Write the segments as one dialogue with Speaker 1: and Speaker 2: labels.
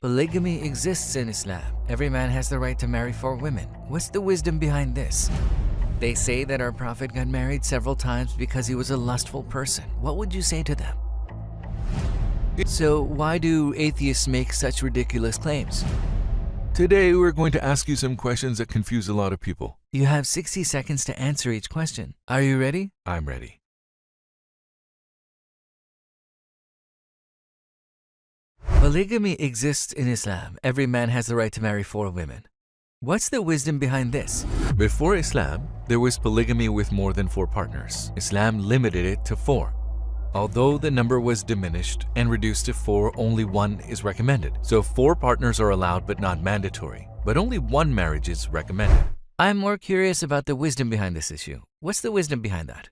Speaker 1: Polygamy exists in Islam. Every man has the right to marry 4 women. What's the wisdom behind this? They say that our Prophet got married several times because he was a lustful person. What would you say to them? So why do atheists make such ridiculous claims?
Speaker 2: Today, we're going to ask you some questions that confuse a lot of people.
Speaker 1: You have 60 seconds to answer each question. Are you ready?
Speaker 2: I'm ready.
Speaker 1: Polygamy exists in Islam. Every man has the right to marry 4 women. What's the wisdom behind this?
Speaker 2: Before Islam, there was polygamy with more than 4 partners. Islam limited it to 4. Although the number was diminished and reduced to 4, only 1 is recommended. So 4 partners are allowed but not mandatory. But only 1 marriage is recommended.
Speaker 1: I'm more curious about the wisdom behind this issue. What's the wisdom behind that?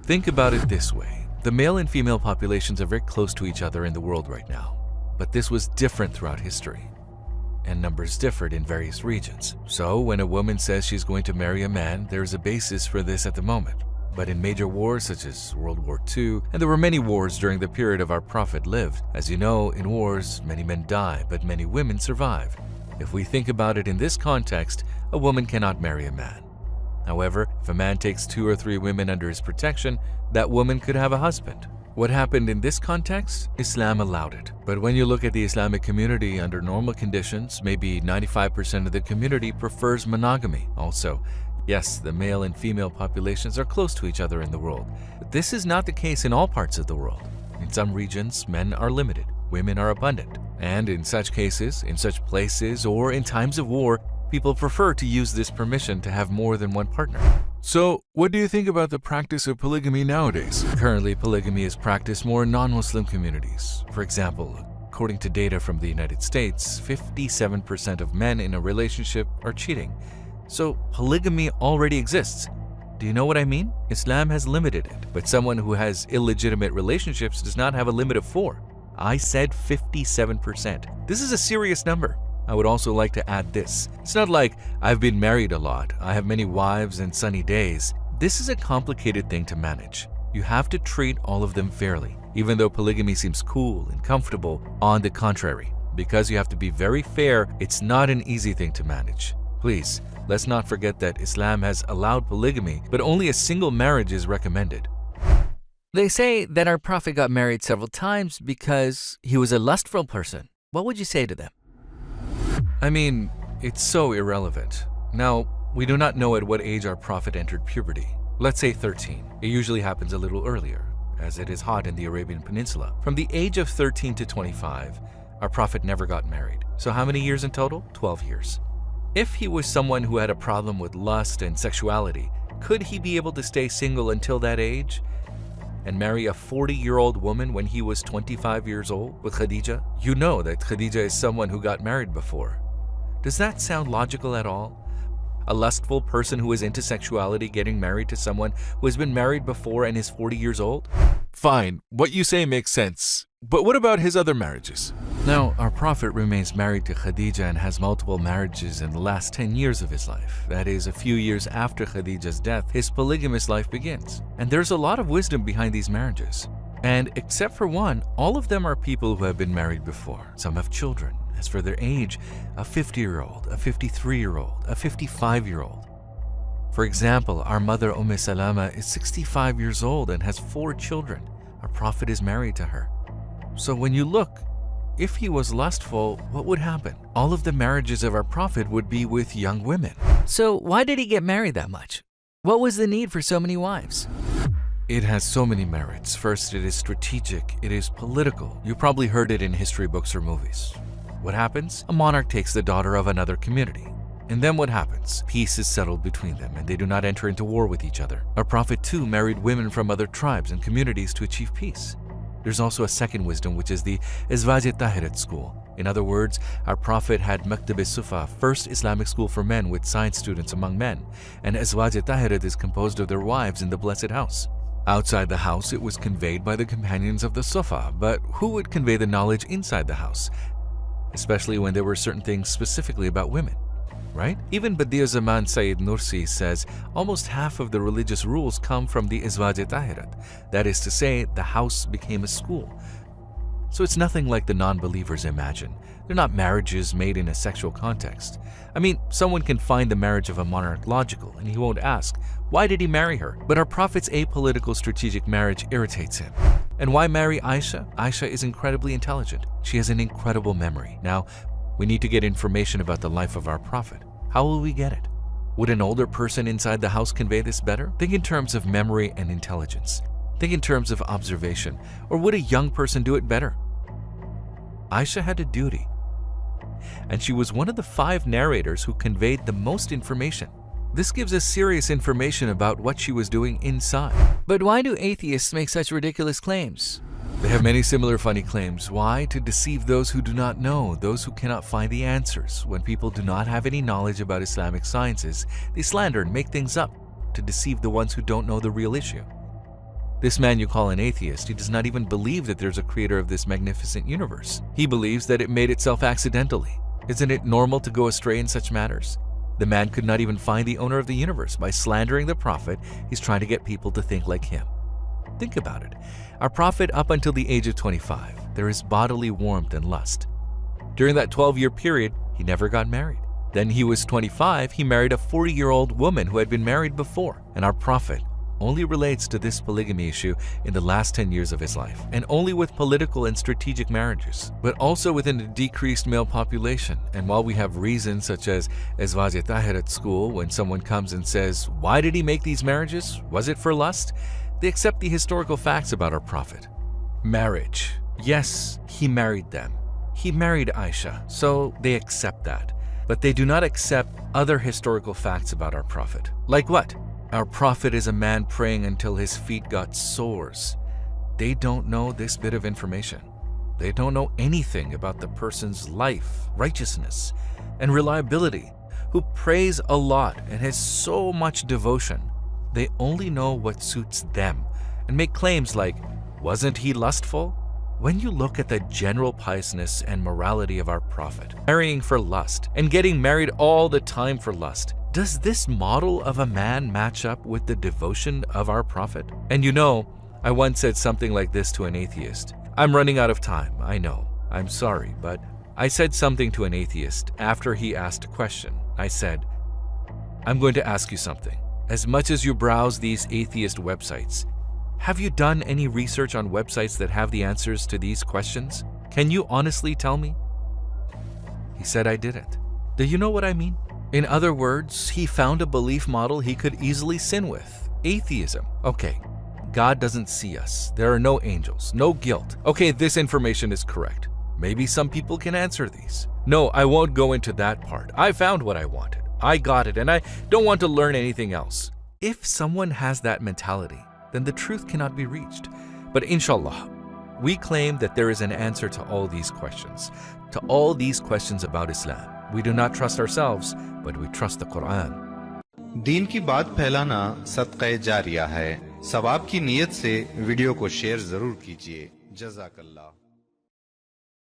Speaker 2: Think about it this way. The male and female populations are very close to each other in the world right now. But this was different throughout history, and numbers differed in various regions. So when a woman says she's going to marry a man, there's a basis for this at the moment. But in major wars such as World War II, and there were many wars during the period of our Prophet lived. As you know, in wars, many men die, but many women survive. If we think about it in this context, a woman cannot marry a man. However, if a man takes 2 or 3 women under his protection, that woman could have a husband. What happened in this context? Islam allowed it. But when you look at the Islamic community under normal conditions, maybe 95% of the community prefers monogamy. Also, yes, the male and female populations are close to each other in the world. But this is not the case in all parts of the world. In some regions, men are limited, women are abundant. And in such cases, in such places, or in times of war, people prefer to use this permission to have more than 1 partner. So, what do you think about the practice of polygamy nowadays? Currently, polygamy is practiced more in non-Muslim communities. For example, according to data from the United States, 57% of men in a relationship are cheating. So, polygamy already exists. Do you know what I mean? Islam has limited it, but someone who has illegitimate relationships does not have a limit of 4. I said 57%. This is a serious number. I would also like to add this. It's not like I've been married a lot, I have many wives and sunny days. This is a complicated thing to manage. You have to treat all of them fairly, even though polygamy seems cool and comfortable. On the contrary, because you have to be very fair, it's not an easy thing to manage. Please, let's not forget that Islam has allowed polygamy, but only a single marriage is recommended.
Speaker 1: They say that our Prophet got married several times because he was a lustful person. What would you say to them?
Speaker 2: I mean, it's so irrelevant. Now, we do not know at what age our Prophet entered puberty. Let's say 13. It usually happens a little earlier, as it is hot in the Arabian Peninsula. From the age of 13 to 25, our Prophet never got married. So how many years in total? 12 years. If he was someone who had a problem with lust and sexuality, could he be able to stay single until that age and marry a 40-year-old woman when he was 25 years old with Khadija? You know that Khadija is someone who got married before. Does that sound logical at all? A lustful person who is into sexuality getting married to someone who has been married before and is 40 years old? Fine, what you say makes sense. But what about his other marriages? Now, our Prophet remains married to Khadija and has multiple marriages in the last 10 years of his life. That is, a few years after Khadija's death, his polygamous life begins. And there's a lot of wisdom behind these marriages. And except for one, all of them are people who have been married before. Some have children. As for their age, a 50-year-old, a 53-year-old, a 55-year-old. For example, our mother Salama is 65 years old and has 4 children. Our Prophet is married to her. So when you look, if he was lustful, what would happen? All of the marriages of our Prophet would be with young women.
Speaker 1: So why did he get married that much? What was the need for so many wives?
Speaker 2: It has so many merits. First, it is strategic, it is political. You probably heard it in history books or movies. What happens? A monarch takes the daughter of another community. And then what happens? Peace is settled between them and they do not enter into war with each other. Our Prophet too married women from other tribes and communities to achieve peace. There's also a second wisdom, which is the Tahirat school. In other words, our Prophet had Maktab-e-Sufa, first Islamic school for men with science students among men, and Tahirat is composed of their wives in the Blessed House. Outside the house, it was conveyed by the companions of the Sufa, but who would convey the knowledge inside the house? Especially when there were certain things specifically about women, right? Even Badi'a Zaman Sayyid Nursi says almost half of the religious rules come from the Tahirat. That is to say, the house became a school. So it's nothing like the non-believers imagine. They're not marriages made in a sexual context. I mean, someone can find the marriage of a monarch logical, and he won't ask, why did he marry her? But our Prophet's apolitical strategic marriage irritates him. And why marry Aisha? Aisha is incredibly intelligent. She has an incredible memory. Now, we need to get information about the life of our Prophet. How will we get it? Would an older person inside the house convey this better? Think in terms of memory and intelligence. Think in terms of observation. Or would a young person do it better? Aisha had a duty, and she was one of the 5 narrators who conveyed the most information. This gives us serious information about what she was doing inside.
Speaker 1: But why do atheists make such ridiculous claims?
Speaker 2: They have many similar funny claims. Why? To deceive those who do not know, those who cannot find the answers. When people do not have any knowledge about Islamic sciences, they slander and make things up to deceive the ones who don't know the real issue. This man you call an atheist, he does not even believe that there's a creator of this magnificent universe. He believes that it made itself accidentally. Isn't it normal to go astray in such matters? The man could not even find the owner of the universe. By slandering the Prophet, he's trying to get people to think like him. Think about it. Our Prophet, up until the age of 25, there is bodily warmth and lust. During that 12-year period, he never got married. Then he was 25, he married a 40-year-old woman who had been married before. And our Prophet only relates to this polygamy issue in the last 10 years of his life, and only with political and strategic marriages, but also within a decreased male population. And while we have reasons such as Tahir at school, when someone comes and says, why did he make these marriages? Was it for lust? They accept the historical facts about our Prophet. Marriage. Yes, he married them. He married Aisha, so they accept that. But they do not accept other historical facts about our Prophet. Like what? Our Prophet is a man praying until his feet got sores. They don't know this bit of information. They don't know anything about the person's life, righteousness, and reliability, who prays a lot and has so much devotion. They only know what suits them and make claims like, wasn't he lustful? When you look at the general piousness and morality of our Prophet, marrying for lust and getting married all the time for lust, does this model of a man match up with the devotion of our Prophet? And you know, I once said something like this to an atheist. I'm running out of time, I know. I'm sorry, but I said something to an atheist after he asked a question. I said, I'm going to ask you something. As much as you browse these atheist websites, have you done any research on websites that have the answers to these questions? Can you honestly tell me? He said I didn't. Do you know what I mean? In other words, he found a belief model he could easily sin with. Atheism. Okay, God doesn't see us. There are no angels, no guilt. Okay, this information is correct. Maybe some people can answer these. No, I won't go into that part. I found what I wanted. I got it, and I don't want to learn anything else. If someone has that mentality, then the truth cannot be reached. But inshallah, we claim that there is an answer to all these questions about Islam. We do not trust ourselves, but we trust the Quran.
Speaker 3: दीन की बात फैलाना सदक़े जारिया है। सवाब की नीयत से video को शेयर जरूर कीजिए। जज़ाकल्लाह।